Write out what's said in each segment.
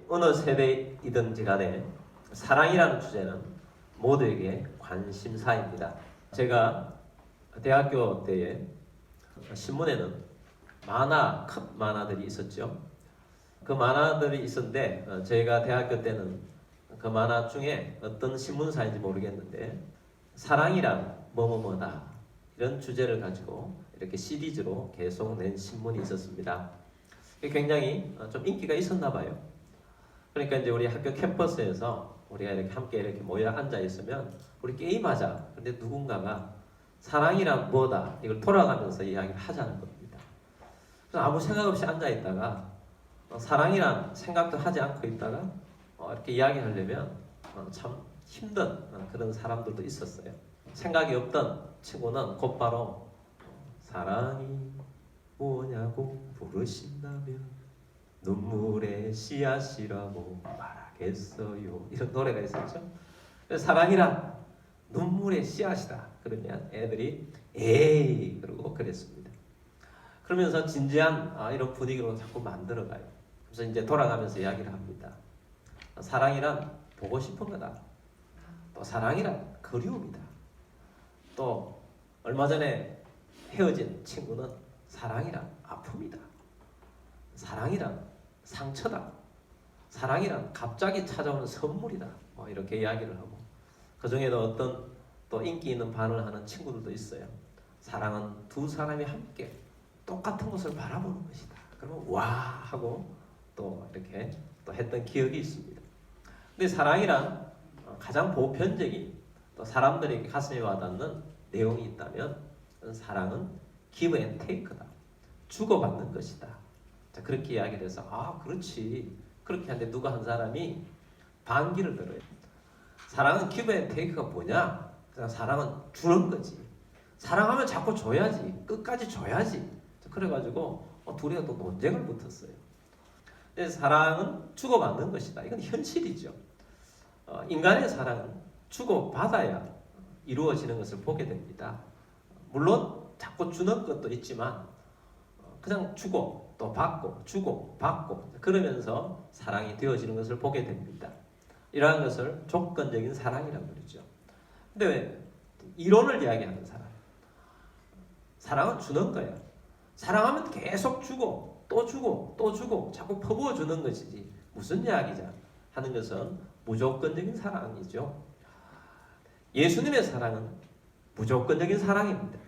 어느 세대이든지 간에 사랑이라는 주제는 모두에게 관심사입니다. 제가 대학교 때에 신문에는 큰 만화들이 있었죠. 그 만화들이 있었는데 저희가 대학교 때는 그 만화 중에 어떤 신문사인지 모르겠는데 사랑이란 뭐뭐뭐다 이런 주제를 가지고 이렇게 시리즈로 계속 낸 신문이 있었습니다. 굉장히 좀 인기가 있었나 봐요. 그러니까 이제 우리 학교 캠퍼스에서 우리가 함께 모여 앉아 있으면 우리 게임하자. 근데 누군가가 사랑이란 뭐다 이걸 돌아가면서 이야기를 하자는 겁니다. 그래서 아무 생각 없이 앉아 있다가 사랑이란 생각도 하지 않고 있다가 이렇게 이야기하려면 참 힘든 그런 사람들도 있었어요. 생각이 없던 친구는 곧바로 사랑이 뭐냐고 물으신다면 눈물의 씨앗이라고 말하겠어요. 이런 노래가 있었죠. 사랑이란 눈물의 씨앗이다. 그러면 애들이 에이 그러고 그랬습니다. 그러면서 진지한 이런 분위기로 자꾸 만들어가요. 그래서 이제 돌아가면서 이야기를 합니다. 사랑이란 보고 싶은 거다. 또 사랑이란 그리움이다. 또 얼마 전에 헤어진 친구는 사랑이란 아픔이다. 사랑이란 상처다. 사랑이란 갑자기 찾아오는 선물이다. 이렇게 이야기를 하고 그 중에도 어떤 또 인기 있는 반응을 하는 친구들도 있어요. 사랑은 두 사람이 함께 똑같은 것을 바라보는 것이다. 그러면 와 하고 또 이렇게 또 했던 기억이 있습니다. 근데 사랑이란 가장 보편적인 또 사람들에게 가슴에 와닿는 내용이 있다면 사랑은 give and take다. 주고받는 것이다. 자, 그렇게 이야기를 해서 그렇지. 그렇게 하는데 누가 한 사람이 반기를 들어요. 사랑은 give and take가 뭐냐? 그냥 사랑은 주는 거지. 사랑하면 자꾸 줘야지. 끝까지 줘야지. 자, 그래가지고 둘이가 또 논쟁을 붙었어요. 그래서 사랑은 주고받는 것이다. 이건 현실이죠. 인간의 사랑은 주고받아야 이루어지는 것을 보게 됩니다. 물론 자꾸 주는 것도 있지만 그냥 주고 또 받고 주고 받고 그러면서 사랑이 되어지는 것을 보게 됩니다. 이러한 것을 조건적인 사랑이라고 그러죠. 근데 왜 이론을 이야기하는 사랑은 주는 거야. 사랑하면 계속 주고 또 주고 또 주고 자꾸 퍼부어 주는 것이지 무슨 이야기자 하는 것은 무조건적인 사랑이죠. 예수님의 사랑은 무조건적인 사랑입니다.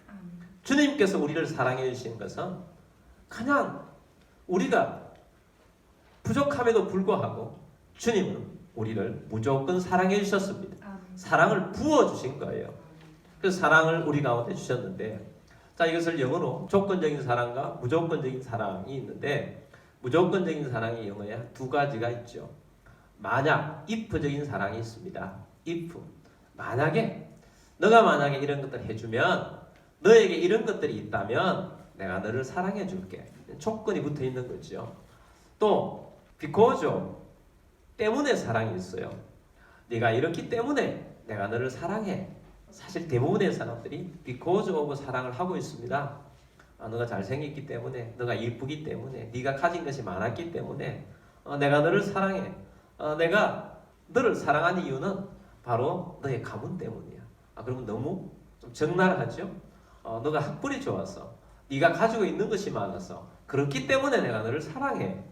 주님께서 우리를 사랑해 주신 것은 그냥 우리가 부족함에도 불구하고 주님은 우리를 무조건 사랑해 주셨습니다. 사랑을 부어 주신 거예요. 그 사랑을 우리 가운데 주셨는데 자 이것을 영어로 조건적인 사랑과 무조건적인 사랑이 있는데 무조건적인 사랑이 영어에 두 가지가 있죠. 만약, if적인 사랑이 있습니다. if. 너가 만약에 이런 것들을 해주면 너에게 이런 것들이 있다면 내가 너를 사랑해 줄게. 조건이 붙어 있는 거죠. 또 because 때문에 사랑이 있어요. 네가 이렇기 때문에 내가 너를 사랑해. 사실 대부분의 사람들이 because of 사랑을 하고 있습니다. 너가 잘생겼기 때문에, 너가 이쁘기 때문에, 네가 가진 것이 많았기 때문에 내가 너를 사랑해. 내가 너를 사랑하는 이유는 바로 너의 가문 때문이야. 그러면 너무 좀 적나라하죠? 너가 학벌이 좋아서, 네가 가지고 있는 것이 많아서 그렇기 때문에 내가 너를 사랑해.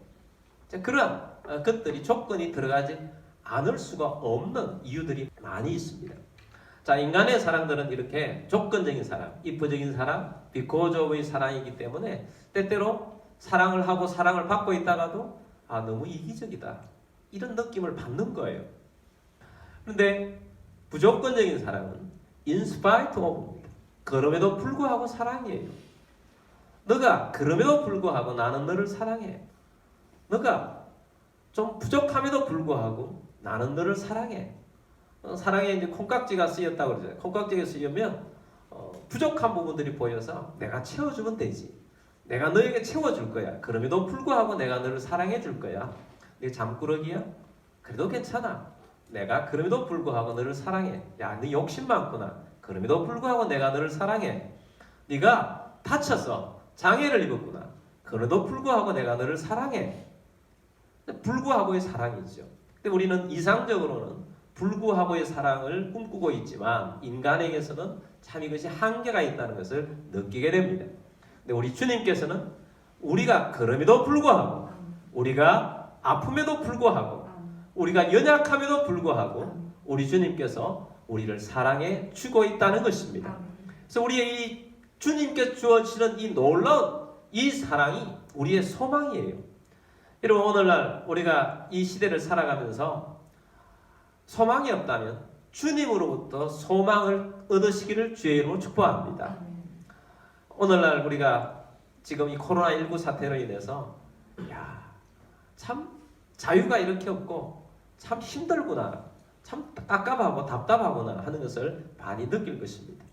자, 그런 것들이 조건이 들어가지 않을 수가 없는 이유들이 많이 있습니다. 자, 인간의 사랑들은 이렇게 조건적인 사랑, if적인 사랑, because of의 사랑이기 때문에 때때로 사랑을 하고 사랑을 받고 있다가도 너무 이기적이다. 이런 느낌을 받는 거예요. 그런데 무조건적인 사랑은 in spite of입니다. 그럼에도 불구하고 사랑이에요. 너가 그럼에도 불구하고 나는 너를 사랑해. 너가 좀 부족함에도 불구하고 나는 너를 사랑해. 사랑에 이제 콩깍지가 쓰였다고 그러잖아요. 콩깍지가 쓰이면 부족한 부분들이 보여서 내가 채워주면 되지. 내가 너에게 채워줄 거야. 그럼에도 불구하고 내가 너를 사랑해 줄 거야. 네 잠꾸러기야? 그래도 괜찮아. 내가 그럼에도 불구하고 너를 사랑해. 야, 네 욕심 많구나. 그럼에도 불구하고 내가 너를 사랑해. 네가 다쳐서 장애를 입었구나. 그래도 불구하고 내가 너를 사랑해. 불구하고의 사랑이죠. 근데 우리는 이상적으로는 불구하고의 사랑을 꿈꾸고 있지만 인간에게서는 참 이것이 한계가 있다는 것을 느끼게 됩니다. 근데 우리 주님께서는 우리가 그럼에도 불구하고, 우리가 아픔에도 불구하고, 우리가 연약함에도 불구하고 우리 주님께서 우리를 사랑해 주고 있다는 것입니다. 그래서 우리의 이 주님께 주어지는 이 놀라운 이 사랑이 우리의 소망이에요. 여러분, 오늘날 우리가 이 시대를 살아가면서 소망이 없다면 주님으로부터 소망을 얻으시기를 주의 이름으로 축복합니다. 오늘날 우리가 지금 이 코로나19 사태로 인해서 참 자유가 이렇게 없고 참 힘들구나, 참 깝깝하고 답답하구나 하는 것을 많이 느낄 것입니다.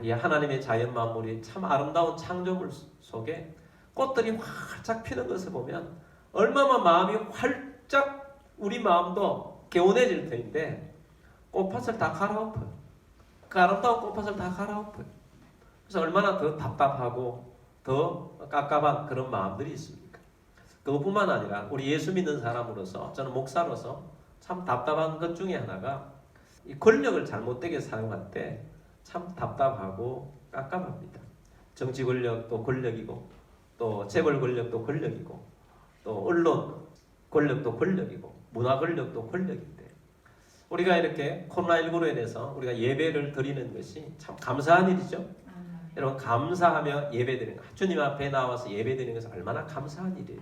이 하나님의 자연 만물이 참 아름다운 창조물 속에 꽃들이 활짝 피는 것을 보면 얼마나 마음이 활짝, 우리 마음도 개운해질 텐데 꽃밭을 다 갈아엎어요. 그 아름다운 꽃밭을 다 갈아엎어요. 그래서 얼마나 더 답답하고 더 깝깝한 그런 마음들이 있습니까? 그것뿐만 아니라 우리 예수 믿는 사람으로서, 저는 목사로서 참 답답한 것 중에 하나가 이 권력을 잘못되게 사용할 때 참 답답하고 깝깝합니다. 정치 권력도 권력이고, 또 재벌 권력도 권력이고, 또 언론 권력도 권력이고, 문화 권력도 권력인데, 우리가 이렇게 코로나19로 인해서 우리가 예배를 드리는 것이 참 감사한 일이죠. 여러분, 감사하며 예배드리는 것, 주님 앞에 나와서 예배드리는 것은 얼마나 감사한 일이에요.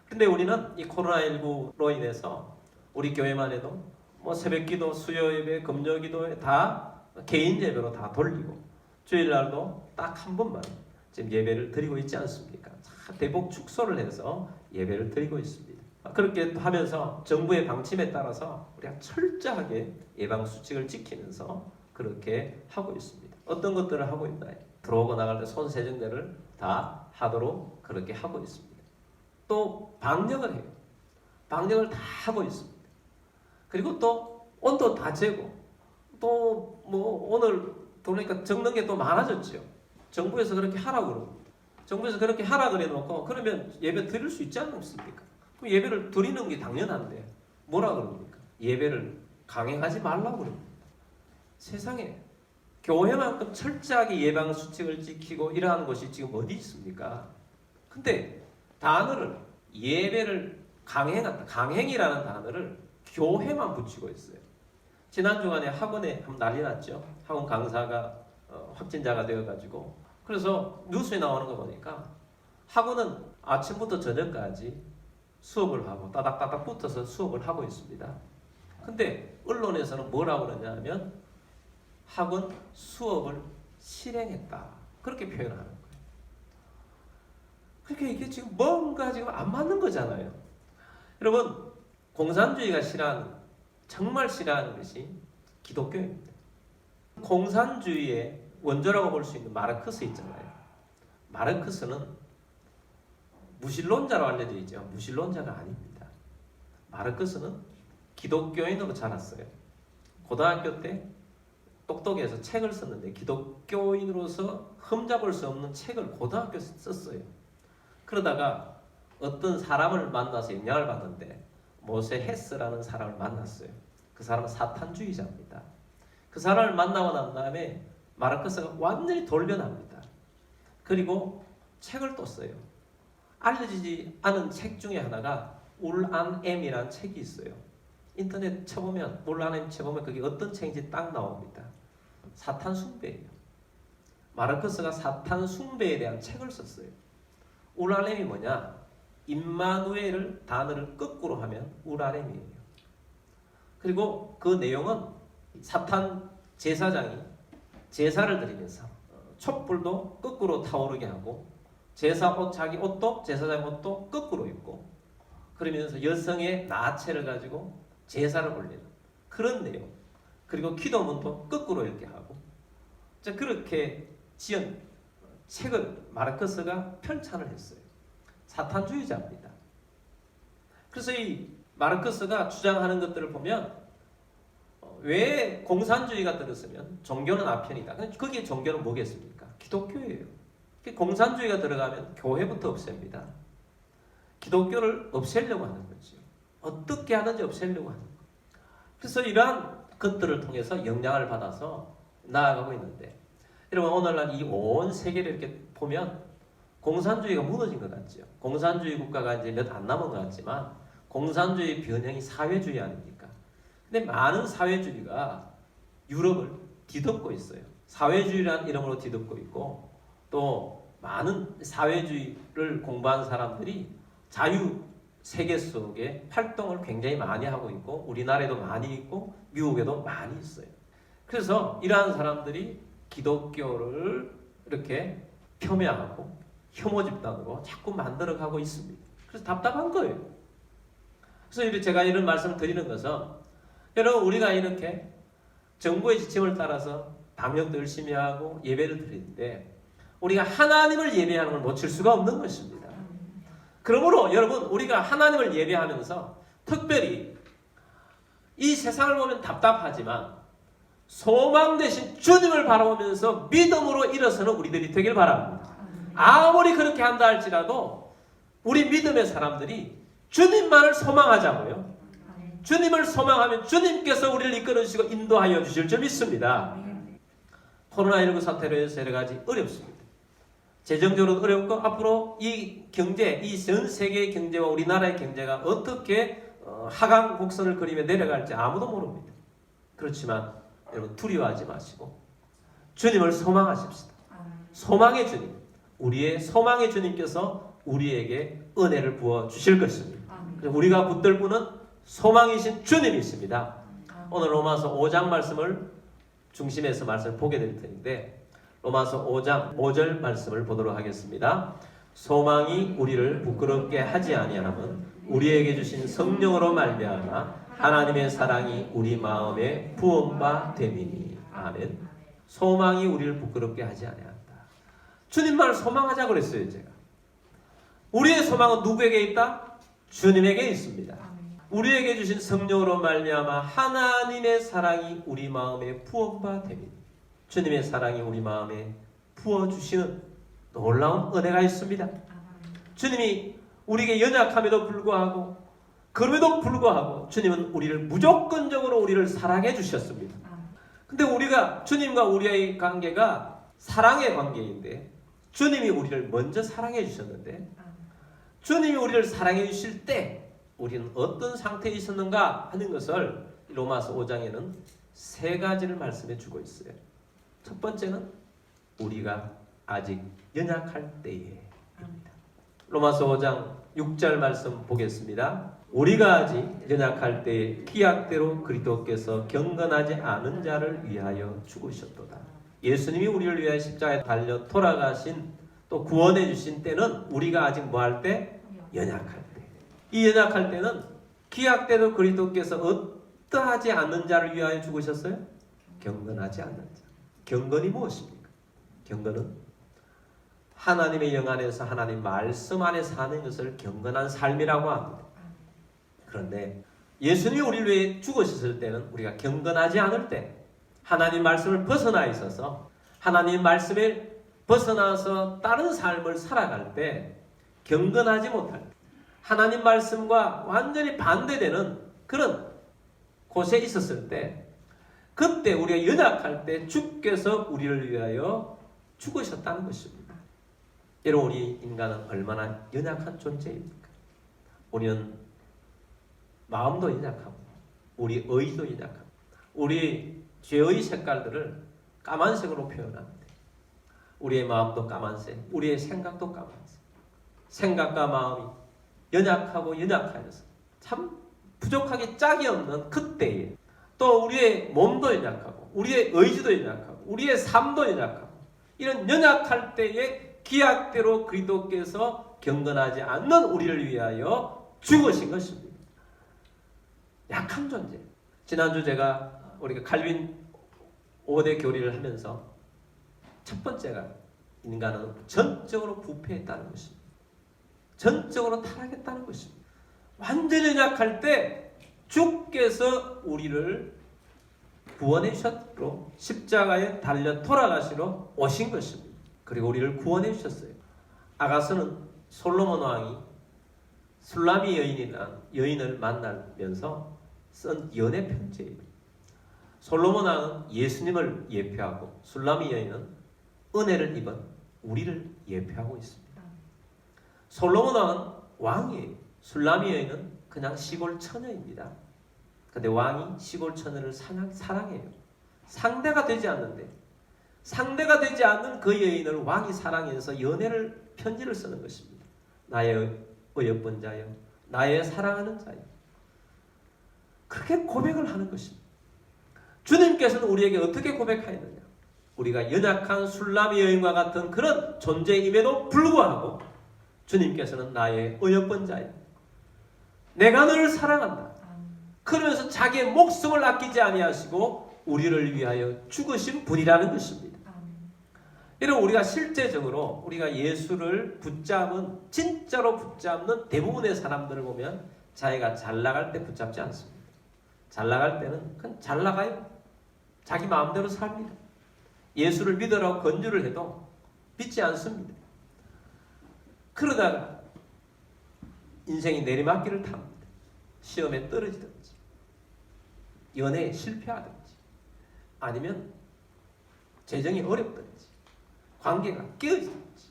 근데 우리는 이 코로나19로 인해서 우리 교회만 해도 뭐 새벽기도, 수요예배, 금요기도에 다 개인 예배로 다 돌리고, 주일날도 딱 한 번만 지금 예배를 드리고 있지 않습니까? 대폭 축소를 해서 예배를 드리고 있습니다. 그렇게 하면서 정부의 방침에 따라서 우리가 철저하게 예방수칙을 지키면서 그렇게 하고 있습니다. 어떤 것들을 하고 있나요? 들어오고 나갈 때 손 세정제를 다 하도록 그렇게 하고 있습니다. 또 방역을 해요. 방역을 다 하고 있습니다. 그리고 또 온도 다 재고, 또 뭐 오늘 보니까 적는 게 또 많아졌죠. 정부에서 그렇게 하라고 그러고, 정부에서 그렇게 하라 그래 놓고 그러면 예배 드릴 수 있지 않습니까? 그럼 예배를 드리는 게 당연한데 뭐라 그럽니까? 예배를 강행하지 말라고 그럽니다. 세상에 교회만큼 철저하게 예방 수칙을 지키고 이러한 것이 지금 어디 있습니까? 근데 단어를, 예배를 강행한다, 강행이라는 단어를 교회만 붙이고 있어요. 지난 주간에 학원에 난리 났죠. 학원 강사가 확진자가 되어가지고, 그래서 뉴스에 나오는 거 보니까 학원은 아침부터 저녁까지 수업을 하고 따닥따닥 붙어서 수업을 하고 있습니다. 근데 언론에서는 뭐라고 그러냐면 학원 수업을 실행했다, 그렇게 표현하는 거예요. 그러니까 이게 지금 뭔가 지금 안 맞는 거잖아요. 여러분, 공산주의가 싫어하는, 정말 싫어하는 것이 기독교입니다. 공산주의의 원조라고 볼 수 있는 마르크스 있잖아요. 마르크스는 무신론자로 알려져 있죠. 무신론자가 아닙니다. 마르크스는 기독교인으로 자랐어요. 고등학교 때 똑똑해서 책을 썼는데 기독교인으로서 흠잡을 수 없는 책을 고등학교에서 썼어요. 그러다가 어떤 사람을 만나서 영향을 받는데 모세 헤스라는 사람을 만났어요. 그 사람은 사탄주의자입니다. 그 사람을 만나고 난 다음에 마르크스가 완전히 돌변합니다. 그리고 책을 또 써요. 알려지지 않은 책 중에 하나가 울안엠이라는 책이 있어요. 인터넷 쳐보면, 울안엠 쳐보면 그게 어떤 책인지 딱 나옵니다. 사탄 숭배예요. 마르크스가 사탄 숭배에 대한 책을 썼어요. 울안엠이 뭐냐? 임마누엘을 단어를 거꾸로 하면 울안엠이에요. 그리고 그 내용은 사탄 제사장이 제사를 드리면서 촛불도 거꾸로 타오르게 하고, 제사 옷, 자기 옷도, 제사장 옷도 거꾸로 입고, 그러면서 여성의 나체를 가지고 제사를 올리는 그런 내용, 그리고 기도문도 거꾸로 이렇게 하고, 그렇게 지은 책을 마르크스가 편찬을 했어요. 사탄주의자입니다. 그래서 이 마르크스가 주장하는 것들을 보면 왜 공산주의가 들었으면 종교는 아편이다. 거기에 종교는 뭐겠습니까? 기독교예요. 공산주의가 들어가면 교회부터 없앱니다. 기독교를 없애려고 하는 거죠. 어떻게 하든지 없애려고 하는 거예요. 그래서 이러한 것들을 통해서 영향을 받아서 나아가고 있는데, 여러분 오늘날 이 온 세계를 이렇게 보면 공산주의가 무너진 것 같죠. 공산주의 국가가 이제 몇 안 남은 것 같지만 공산주의 변형이 사회주의 아닙니까? 근데 많은 사회주의가 유럽을 뒤덮고 있어요. 사회주의라는 이름으로 뒤덮고 있고, 또 많은 사회주의를 공부한 사람들이 자유 세계 속에 활동을 굉장히 많이 하고 있고, 우리나라에도 많이 있고 미국에도 많이 있어요. 그래서 이러한 사람들이 기독교를 이렇게 폄훼하고 혐오 집단으로 자꾸 만들어가고 있습니다. 그래서 답답한 거예요. 그래서 제가 이런 말씀을 드리는 것은, 여러분 우리가 이렇게 정부의 지침을 따라서 방역도 열심히 하고 예배를 드리는데 우리가 하나님을 예배하는 걸 놓칠 수가 없는 것입니다. 그러므로 여러분 우리가 하나님을 예배하면서 특별히 이 세상을 보면 답답하지만 소망 대신 주님을 바라보면서 믿음으로 일어서는 우리들이 되길 바랍니다. 아무리 그렇게 한다 할지라도 우리 믿음의 사람들이 주님만을 소망하자고요. 주님을 소망하면 주님께서 우리를 이끌어주시고 인도하여 주실 줄 믿습니다. 코로나19 사태로 해서 여러 가지 어렵습니다. 재정적으로 어렵고 앞으로 이 경제, 이 전 세계의 경제와 우리나라의 경제가 어떻게 하강 곡선을 그리며 내려갈지 아무도 모릅니다. 그렇지만 여러분 두려워하지 마시고 주님을 소망하십시다. 소망의 주님, 우리의 소망의 주님께서 우리에게 은혜를 부어 주실 것입니다. 우리가 붙들 분은 소망이신 주님이십니다. 오늘 로마서 5장 말씀을 중심에서 말씀을 보게 될 텐데, 로마서 5장 5절 말씀을 보도록 하겠습니다. 소망이 우리를 부끄럽게 하지 아니하면 우리에게 주신 성령으로 말미암아 하나님의 사랑이 우리 마음에 부은 바 됨이니. 아멘. 소망이 우리를 부끄럽게 하지 아니한다. 주님만을 소망하자 그랬어요. 제가 우리의 소망은 누구에게 있다? 주님에게 있습니다. 우리에게 주신 성령으로 말미암아 하나님의 사랑이 우리 마음에 부은 바 됨이니. 주님의 사랑이 우리 마음에 부어주시는 놀라운 은혜가 있습니다. 주님이 우리에게 연약함에도 불구하고, 그럼에도 불구하고 주님은 우리를 무조건적으로 우리를 사랑해 주셨습니다. 근데 우리가 주님과 우리의 관계가 사랑의 관계인데, 주님이 우리를 먼저 사랑해 주셨는데, 주님이 우리를 사랑해 주실 때 우리는 어떤 상태에 있었는가 하는 것을 로마서 5장에는 세 가지를 말씀해 주고 있어요. 첫 번째는 우리가 아직 연약할 때에 입니다. 로마서 5장 6절 말씀 보겠습니다. 우리가 아직 연약할 때에 기약대로 그리스도께서 경건하지 않은 자를 위하여 죽으셨도다. 예수님이 우리를 위하여 십자가에 달려 돌아가신, 또 구원해 주신 때는 우리가 아직 뭐 할 때? 연약할 때. 이 연약할 때는 기약대로 그리스도께서 어떠하지 않는 자를 위하여 죽으셨어요? 경건하지 않는 자. 경건이 무엇입니까? 경건은 하나님의 영 안에서 하나님 말씀 안에 사는 것을 경건한 삶이라고 합니다. 그런데 예수님이 우리를 위해 죽으셨을 때는 우리가 경건하지 않을 때, 하나님 말씀을 벗어나 있어서 하나님 말씀을 벗어나서 다른 삶을 살아갈 때, 경건하지 못할 때, 하나님 말씀과 완전히 반대되는 그런 곳에 있었을 때, 그때 우리가 연약할 때 주께서 우리를 위하여 죽으셨다는 것입니다. 여러분, 우리 인간은 얼마나 연약한 존재입니까? 우리는 마음도 연약하고 우리 의지도 연약하고 우리 죄의 색깔들을 까만색으로 표현합니다. 우리의 마음도 까만색, 우리의 생각도 까만색. 생각과 마음이 연약하고 연약하여서 참 부족하기 짝이 없는 그때에, 또 우리의 몸도 연약하고 우리의 의지도 연약하고 우리의 삶도 연약하고, 이런 연약할 때에 기약대로 그리스도께서 경건하지 않는 우리를 위하여 죽으신 것입니다. 약한 존재. 지난주 제가 우리가 칼빈 5대 교리를 하면서 첫 번째가 인간은 전적으로 부패했다는 것입니다. 전적으로 타락했다는 것입니다. 완전히 연약할 때 주께서 우리를 구원해 주셨고 십자가에 달려 돌아가시러 오신 것입니다. 그리고 우리를 구원해 주셨어요. 아가서는 솔로몬 왕이 술라미 여인을 만나면서 쓴 연애 편지예요. 솔로몬 왕은 예수님을 예표하고 술라미 여인은 은혜를 입은 우리를 예표하고 있습니다. 솔로몬 왕은 왕이에요. 술라미 여인은 그냥 시골 처녀입니다. 근데 왕이 시골 처녀를 사랑해요. 상대가 되지 않는데, 상대가 되지 않는 그 여인을 왕이 사랑해서 편지를 쓰는 것입니다. 나의 어여쁜 자여, 나의 사랑하는 자여. 그렇게 고백을 하는 것입니다. 주님께서는 우리에게 어떻게 고백하였느냐? 우리가 연약한 술라미 여인과 같은 그런 존재임에도 불구하고 주님께서는 나의 어여쁜 자여, 내가 너를 사랑한다. 그러면서 자기의 목숨을 아끼지 아니하시고 우리를 위하여 죽으신 분이라는 것입니다. 이런 우리가 실제적으로 우리가 예수를 진짜로 붙잡는 대부분의 사람들을 보면 자기가 잘 나갈 때 붙잡지 않습니다. 잘 나갈 때는 그냥 잘 나가요. 자기 마음대로 삽니다. 예수를 믿으라고 권유를 해도 믿지 않습니다. 그러다가 인생이 내리막길을 탑니다. 시험에 떨어지든지, 연애에 실패하든지, 아니면 재정이 어렵든지, 관계가 깨어지든지.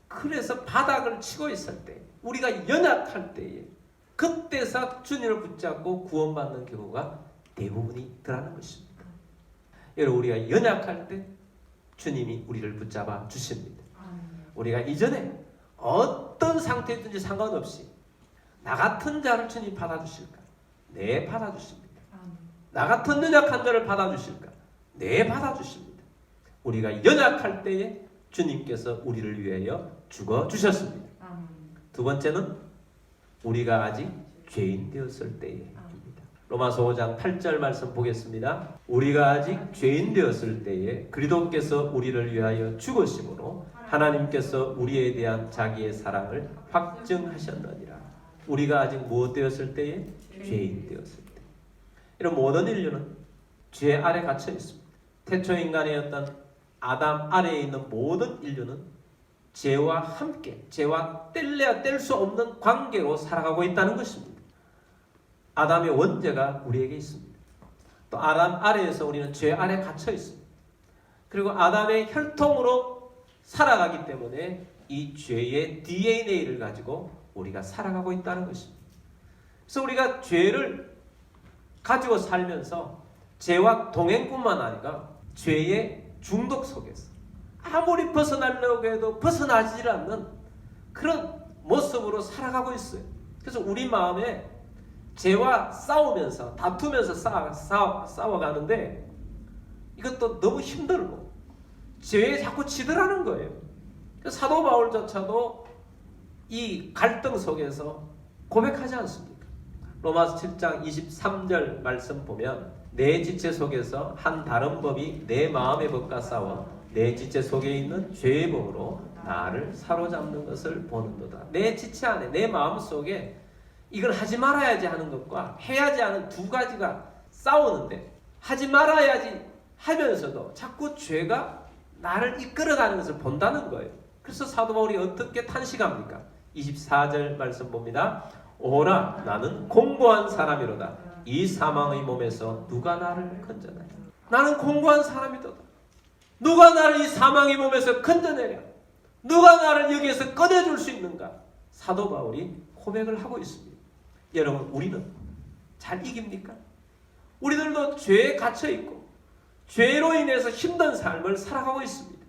그래서 바닥을 치고 있을 때, 우리가 연약할 때에 그때서 주님을 붙잡고 구원받는 경우가 대부분이더라는 것입니다. 여러분, 우리가 연약할 때 주님이 우리를 붙잡아 주십니다. 우리가 이전에 어떤 상태든지 상관없이 나 같은 자를 주님 받아주실까? 네, 받아주십니다. 나 같은 연약한 자를 받아주실까? 네, 받아주십니다. 우리가 연약할 때에 주님께서 우리를 위하여 죽어주셨습니다. 두 번째는 우리가 아직 죄인 되었을 때입니다. 로마서 5장 8절 말씀 보겠습니다. 우리가 아직 죄인 되었을 때에 그리스도께서 우리를 위하여 죽으심으로 하나님께서 우리에 대한 자기의 사랑을 확증하셨느니라. 우리가 아직 무엇 되었을 때에? 죄인 되었을 때. 이런 모든 인류는 죄 아래 갇혀 있습니다. 태초 인간이었던 아담 아래에 있는 모든 인류는 죄와 함께, 죄와 뗄래야 뗄 수 없는 관계로 살아가고 있다는 것입니다. 아담의 원죄가 우리에게 있습니다. 또 아담 아래에서 우리는 죄 아래 갇혀 있습니다. 그리고 아담의 혈통으로 살아가기 때문에 이 죄의 DNA를 가지고 우리가 살아가고 있다는 것입니다. 그래서 우리가 죄를 가지고 살면서 죄와 동행뿐만 아니라 죄의 중독 속에서 아무리 벗어나려고 해도 벗어나지 않는 그런 모습으로 살아가고 있어요. 그래서 우리 마음에 죄와 싸우면서 다투면서 싸워가는데 이것도 너무 힘들고 죄에 자꾸 치더라는 거예요. 사도 바울조차도 이 갈등 속에서 고백하지 않습니까? 로마서 7장 23절 말씀 보면 내 지체 속에서 한 다른 법이 내 마음의 법과 싸워 내 지체 속에 있는 죄의 법으로 나를 사로잡는 것을 보는도다. 내 지체 안에, 내 마음 속에 이걸 하지 말아야지 하는 것과 해야지 하는 두 가지가 싸우는데 하지 말아야지 하면서도 자꾸 죄가 나를 이끌어가는 것을 본다는 거예요. 그래서 사도 바울이 어떻게 탄식합니까? 24절 말씀 봅니다. 오라 나는 공고한 사람이로다. 이 사망의 몸에서 누가 나를 건져내랴. 나는 공고한 사람이로다. 누가 나를 이 사망의 몸에서 건져내랴. 누가 나를 여기에서 꺼내줄 수 있는가? 사도 바울이 고백을 하고 있습니다. 여러분, 우리는 잘 이깁니까? 우리들도 죄에 갇혀있고 죄로 인해서 힘든 삶을 살아가고 있습니다.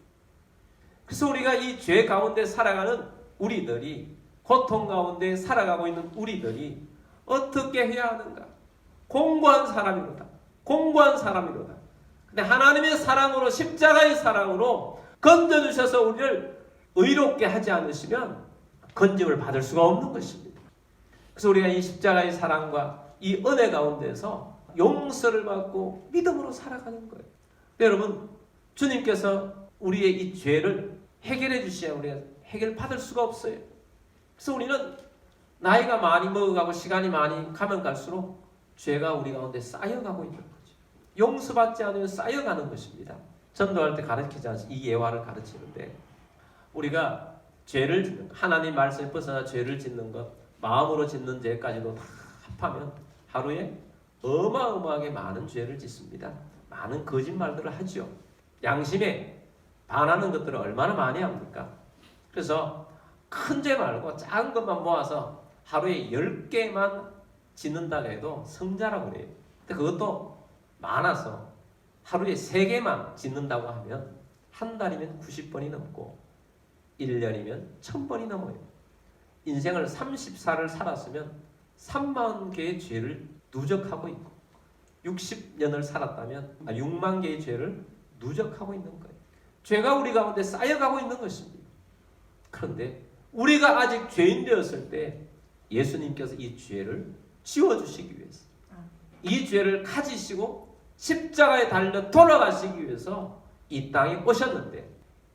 그래서 우리가 이 죄 가운데 살아가는 우리들이, 고통 가운데 살아가고 있는 우리들이 어떻게 해야 하는가? 공고한 사람이로다. 공고한 사람이로다. 근데 하나님의 사랑으로, 십자가의 사랑으로 건져주셔서 우리를 의롭게 하지 않으시면 건짐을 받을 수가 없는 것입니다. 그래서 우리가 이 십자가의 사랑과 이 은혜 가운데서 용서를 받고 믿음으로 살아가는 거예요. 여러분, 주님께서 우리의 이 죄를 해결해 주셔야 우리가 해결받을 수가 없어요. 그래서 우리는 나이가 많이 먹어가고 시간이 많이 가면 갈수록 죄가 우리 가운데 쌓여가고 있는 거죠. 용서받지 않으면 쌓여가는 것입니다. 전도할 때 가르치지 않습니까? 이 예화를 가르치는데 우리가 죄를 짓는, 하나님 말씀에 벗어나 죄를 짓는 것, 마음으로 짓는 죄까지도 다 합하면 하루에 어마어마하게 많은 죄를 짓습니다. 많은 거짓말들을 하죠. 양심에 반하는 것들을 얼마나 많이 합니까? 그래서 큰 죄 말고 작은 것만 모아서 하루에 10개만 짓는다고 해도 성자라고 그래요. 근데 그것도 많아서 하루에 3개만 짓는다고 하면 한 달이면 90번이 넘고 1년이면 1000번이 넘어요. 인생을 30살을 살았으면 3만 개의 죄를 누적하고 있고 60년을 살았다면 6만 개의 죄를 누적하고 있는 거예요. 죄가 우리 가운데 쌓여가고 있는 것입니다. 그런데 우리가 아직 죄인 되었을 때 예수님께서 이 죄를 지워주시기 위해서 이 죄를 가지시고 십자가에 달려 돌아가시기 위해서 이 땅에 오셨는데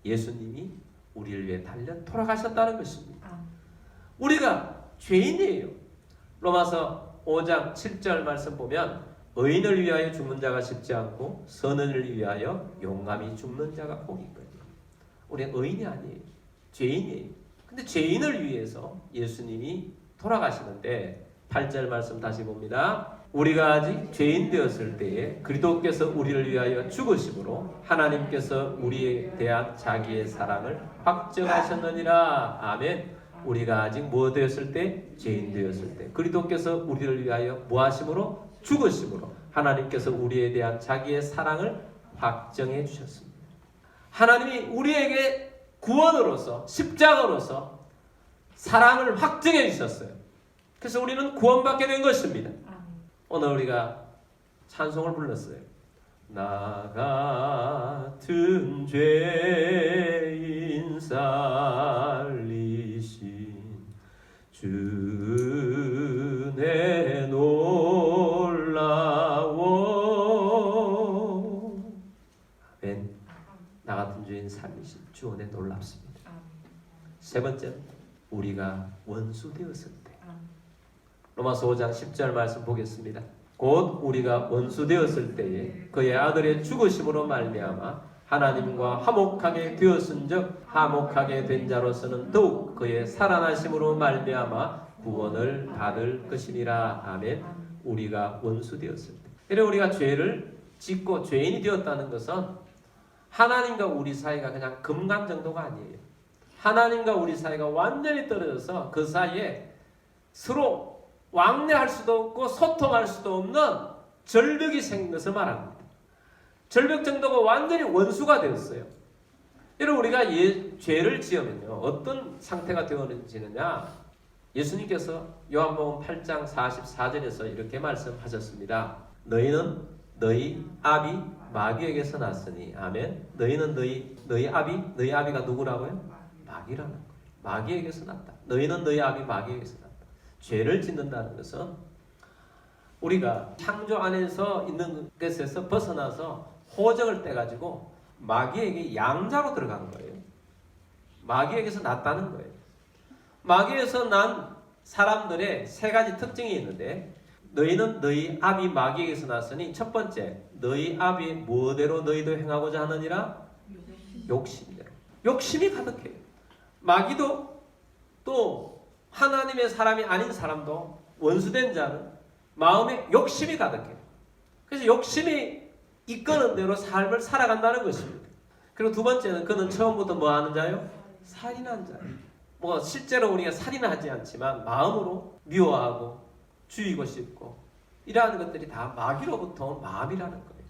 예수님이 우리를 위해 달려 돌아가셨다는 것입니다. 우리가 죄인이에요. 로마서 5장 7절 말씀 보면 의인을 위하여 죽는 자가 쉽지 않고 선인을 위하여 용감히 죽는 자가 복이 있거든요. 우리는 의인이 아니에요. 죄인이에요. 근데 죄인을 위해서 예수님이 돌아가시는데 8절 말씀 다시 봅니다. 우리가 아직 죄인 되었을 때에 그리스도께서 우리를 위하여 죽으심으로 하나님께서 우리에 대한 자기의 사랑을 확증하셨느니라. 아멘. 우리가 아직 뭐 되었을 때? 죄인 되었을 때 그리스도께서 우리를 위하여 뭐 하심으로? 죽으심으로 하나님께서 우리에 대한 자기의 사랑을 확정해 주셨습니다. 하나님이 우리에게 구원으로서 십자가로서 사랑을 확정해 주셨어요. 그래서 우리는 구원받게 된 것입니다. 오늘 우리가 찬송을 불렀어요. 나 같은 죄인 살리신 주의 놀라워. 아멘. 나 같은 죄인 살리신 주 은혜 놀랍습니다. 세 번째, 우리가 원수 되었을 때. 로마서 5장 10절 말씀 보겠습니다. 곧 우리가 원수 되었을 때에 그의 아들의 죽으심으로 말미암아 하나님과 화목하게 되었은즉 하목하게 된 자로서는 더욱 그의 살아나심으로 말미암아 구원을 받을 것이니라. 아멘. 우리가 원수 되었을 때. 이래 우리가 죄를 짓고 죄인이 되었다는 것은 하나님과 우리 사이가 그냥 금간 정도가 아니에요. 하나님과 우리 사이가 완전히 떨어져서 그 사이에 서로 왕래할 수도 없고 소통할 수도 없는 절벽이 생긴 것을 말합니다. 절벽 정도가 완전히 원수가 되었어요. 이런 우리가 죄를 지으면요 어떤 상태가 되어지느냐? 예수님께서 요한복음 8장 44절에서 이렇게 말씀하셨습니다. 너희는 너희 아비 마귀에게서 났으니. 아멘. 너희는 너희 아비가 누구라고요? 마귀라는 거예요. 마귀에게서 났다. 너희는 너희 아비 마귀에게서 났다. 죄를 짓는다는 것은 우리가 창조 안에서 있는 것에서 벗어나서 호적을 떼가지고 마귀에게 양자로 들어간 거예요. 마귀에게서 났다는 거예요. 마귀에서 난 사람들의 세 가지 특징이 있는데 너희는 너희 아비 마귀에게서 났으니 첫 번째, 너희 아비 뭐대로 너희도 행하고자 하느니라? 욕심대로. 욕심이 가득해요. 마귀도 또 하나님의 사람이 아닌 사람도 원수된 자는 마음에 욕심이 가득해요. 그래서 욕심이 이끄는 대로 삶을 살아간다는 것입니다. 그리고 두 번째는 그는 처음부터 뭐 하는 자요? 살인한 자예요. 뭐 실제로 우리가 살인하지 않지만 마음으로 미워하고 죽이고 싶고 이러한 것들이 다 마귀로부터 온 마음이라는 거예요.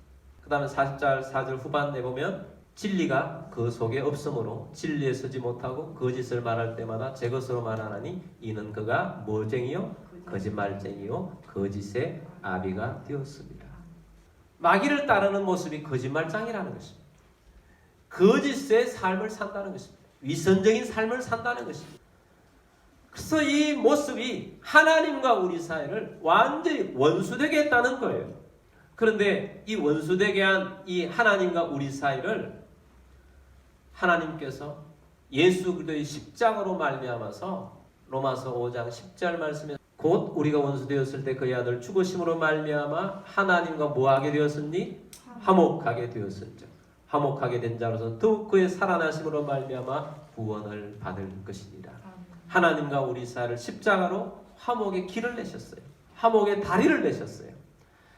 그 다음에 40절 4절 후반에 보면 진리가 그 속에 없으므로 진리에 서지 못하고 거짓을 말할 때마다 제 것으로 말하나니 이는 그가 뭐쟁이요? 거짓말쟁이요 거짓의 아비가 되었습니다. 마귀를 따르는 모습이 거짓말장이라는 것입니다. 거짓의 삶을 산다는 것입니다. 위선적인 삶을 산다는 것입니다. 그래서 이 모습이 하나님과 우리 사이를 완전히 원수되게 했다는 거예요. 그런데 이 원수되게 한 이 하나님과 우리 사이를 하나님께서 예수 그리스도의 십자가로 말미암아서 로마서 5장 10절 말씀에 곧 우리가 원수 되었을 때 그의 아들 죽으심으로 말미암아 하나님과 뭐하게 되었으니? 화목하게 되었은즉 화목하게 된 자로서 더욱 그의 살아나심으로 말미암아 구원을 받을 것이니라. 하나님과 우리 사이를 십자가로 화목의 길을 내셨어요. 화목의 다리를 내셨어요.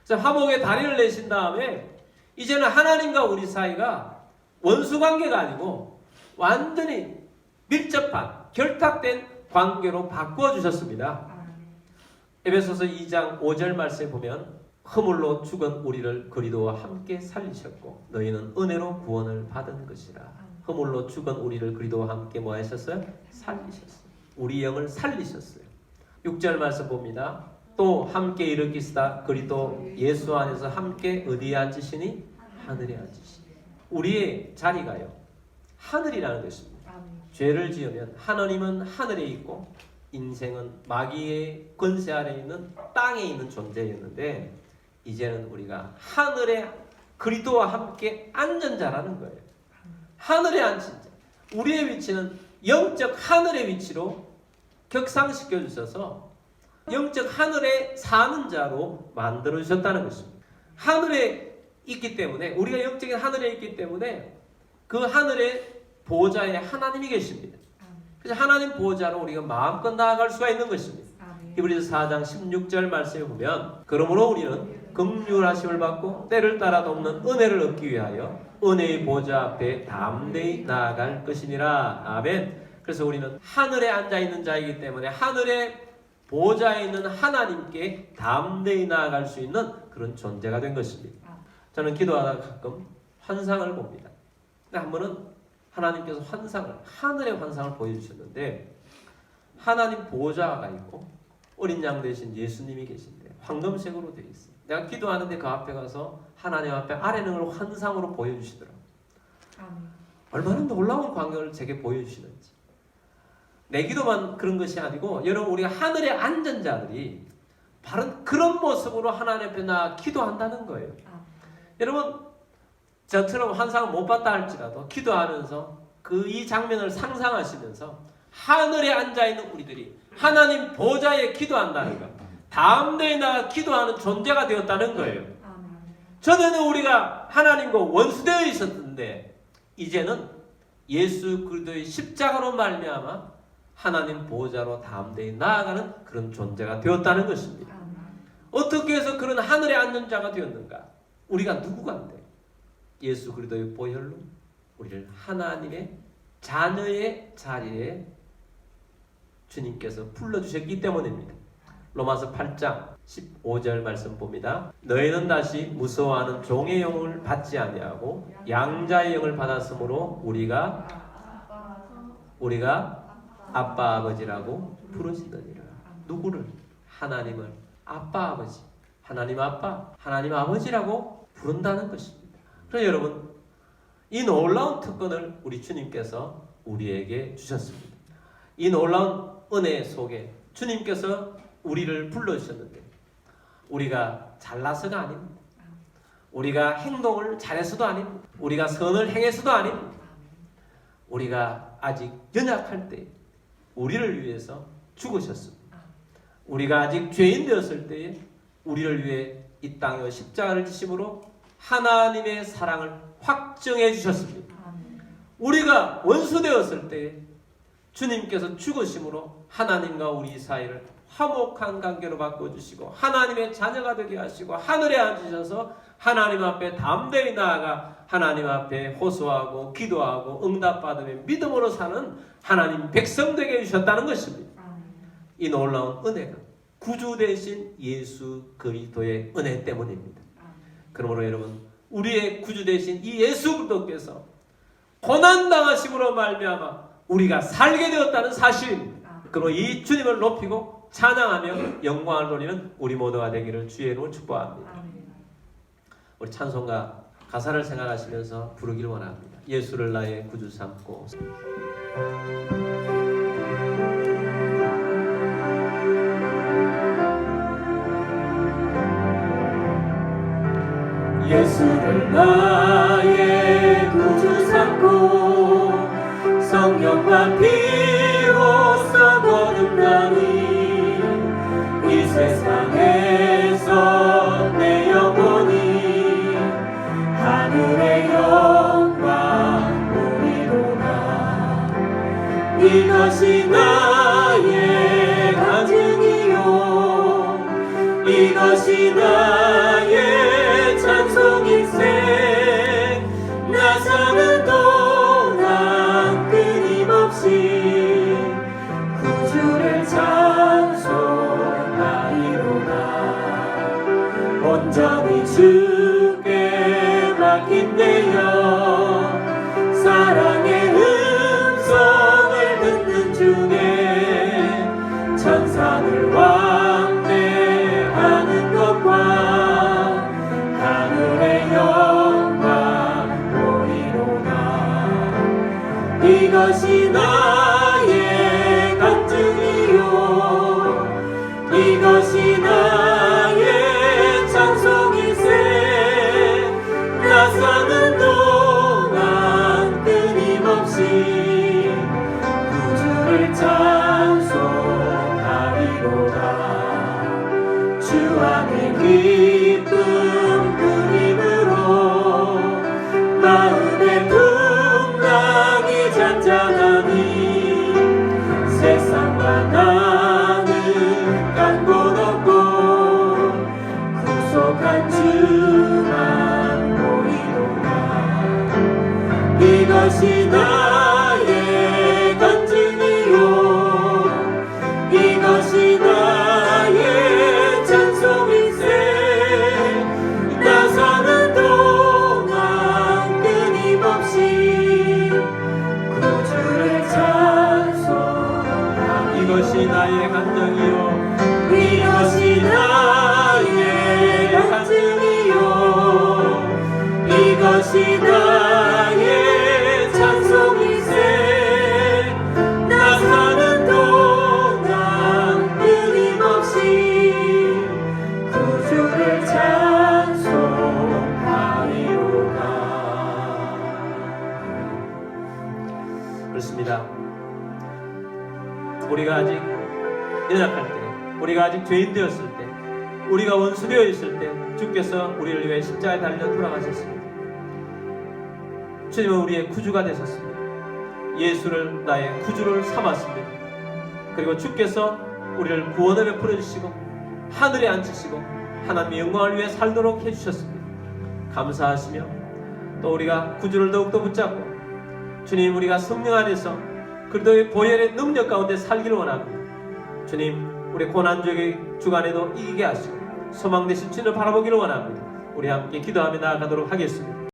그래서 화목의 다리를 내신 다음에 이제는 하나님과 우리 사이가 원수 관계가 아니고 완전히 밀접한 결탁된 관계로 바꾸어 주셨습니다. 에베소서 2장 5절 말씀에 보면 허물로 죽은 우리를 그리스도와 함께 살리셨고 너희는 은혜로 구원을 받은 것이라. 허물로 죽은 우리를 그리스도와 함께 뭐 하셨어요? 살리셨어요. 우리 영을 살리셨어요. 6절 말씀 봅니다. 또 함께 일으키시다 그리스도 예수 안에서 함께 어디에 앉으시니? 하늘에 앉으시니. 우리의 자리가요 하늘이라는 것입니다. 죄를 지으면 하나님은 하늘에 있고 인생은 마귀의 권세 아래 있는 땅에 있는 존재였는데 이제는 우리가 하늘에 그리스도와 함께 앉은 자라는 거예요. 하늘에 앉은 자. 우리의 위치는 영적 하늘의 위치로 격상시켜 주셔서 영적 하늘에 사는 자로 만들어 주셨다는 것입니다. 하늘에 있기 때문에 우리가 영적인 하늘에 있기 때문에 그 하늘의 보좌에 하나님이 계십니다. 그래서 하나님 보좌로 우리가 마음껏 나아갈 수가 있는 것입니다. 히브리서 4장 16절 말씀에 보면 그러므로 우리는 긍휼하심을 받고 때를 따라 돕는 은혜를 얻기 위하여 은혜의 보좌 앞에 담대히 나아갈 것이니라. 아멘. 그래서 우리는 하늘에 앉아있는 자이기 때문에 하늘의 보좌에 있는 하나님께 담대히 나아갈 수 있는 그런 존재가 된 것입니다. 저는 기도하다가 가끔 환상을 봅니다. 근데 한 번은 하나님께서 하늘의 환상을 보여주셨는데 하나님 보좌가 있고 어린 양 되신 예수님이 계신데 황금색으로 되어 있어요. 내가 기도하는데 그 앞에 가서 하나님 앞에 아뢰는 걸 환상으로 보여주시더라고요. 얼마나 놀라운 광경을 제게 보여주시는지. 내 기도만 그런 것이 아니고 여러분 우리가 하늘에 앉은 자들이 바로 그런 모습으로 하나님 앞에 나 기도한다는 거예요. 여러분 저처럼 환상을 못 봤다 할지라도 기도하면서 이 장면을 상상하시면서 하늘에 앉아있는 우리들이 하나님 보좌에 기도한다는 것, 담대히 나아 기도하는 존재가 되었다는 거예요. 전에는 우리가 하나님과 원수되어 있었는데 이제는 예수 그리스도의 십자가로 말미암아 하나님 보좌로 담대히 나아가는 그런 존재가 되었다는 것입니다. 어떻게 해서 그런 하늘에 앉는 자가 되었는가? 우리가 누구간데? 예수 그리스도의 보혈로 우리를 하나님의 자녀의 자리에 주님께서 불러주셨기 때문입니다. 로마서 8장 15절 말씀 봅니다. 너희는 다시 무서워하는 종의 영을 받지 아니하고 양자의 영을 받았으므로 우리가 아빠 아버지라고 부르시더니라. 누구를? 하나님을 아빠 아버지, 하나님 아빠, 하나님 아버지라고 부른다는 것입니다. 그래서 여러분 이 놀라운 특권을 우리 주님께서 우리에게 주셨습니다. 이 놀라운 은혜 속에 주님께서 우리를 불러주셨는데 우리가 잘나서가 아닙니다. 우리가 행동을 잘해서도 아닙니다. 우리가 선을 행해서도 아닙니다. 우리가 아직 연약할 때 우리를 위해서 죽으셨습니다. 우리가 아직 죄인 되었을 때에 우리를 위해 이 땅에 십자가를 지심으로 하나님의 사랑을 확정해 주셨습니다. 우리가 원수 되었을 때에 주님께서 죽으심으로 하나님과 우리 사이를 화목한 관계로 바꿔주시고 하나님의 자녀가 되게 하시고 하늘에 앉으셔서 하나님 앞에 담대히 나아가 하나님 앞에 호소하고 기도하고 응답받으며 믿음으로 사는 하나님 백성 되게 해주셨다는 것입니다. 이 놀라운 은혜가 구주 되신 예수 그리스도의 은혜 때문입니다. 그러므로 여러분 우리의 구주 되신 이 예수 그리스도께서 고난당하심으로 말미암아 우리가 살게 되었다는 사실입니다. 그러므로 이 주님을 높이고 찬양하며 영광을 돌리는 우리 모두가 되기를 주의 이름으로 축복합니다. 우리 찬송가 가사를 생각하시면서 부르기를 원합니다. 예수를 나의 구주 삼고 예수를 나의 구주 삼고 성령과 피로써 거듭나니 이 세상에서 내 영혼이 하늘의 영광 보이도다. 이것이 나의 간증이요 이것이 나의 찬송일세. 나 사는 동안 끊임없이 구주를 찬송하리로다. 온전히 주께 맡긴 내여 사랑의 음성을 듣는 중에 천사들 왕래하는 것과 하늘의 영광 보이로다. 이것이 나의 간증이요 이것이 나의 찬송일세. 나 사는 동안 끊임없이 구주를 찬송하리로다. 주 안에 기쁨 누림으로 마음의 풍랑이 잔잔하니 세상과 나는 간 곳 없고 구속한 주만 보이로다. 이것이 나의 간증이요 이것이 나의 찬송일세. 나 사는 동안 끊임없이 구주를 찬송하리. 이것이 나의 간증이요 이것이 나의 간증이요 이것이 나의 찬송일세. 나 사는 동안 끊임없이 구주를 찬송하리로다. 그렇습니다. 우리가 아직 연약할 때, 우리가 아직 죄인 되었을 때, 우리가 원수 되어 있을 때 주께서 우리를 위해 십자가에 달려 돌아가셨습니다. 주님은 우리의 구주가 되셨습니다. 예수를 나의 구주를 삼았습니다. 그리고 주께서 우리를 구원을 베풀어 주시고 하늘에 앉히시고 하나님의 영광을 위해 살도록 해주셨습니다. 감사하시며 또 우리가 구주를 더욱더 붙잡고 주님, 우리가 성령 안에서 그리스도의 보혈의 능력 가운데 살기를 원합니다. 주님, 우리 고난주의 주간에도 이기게 하시고 소망 되신 주님을 바라보기를 원합니다. 우리 함께 기도하며 나아가도록 하겠습니다.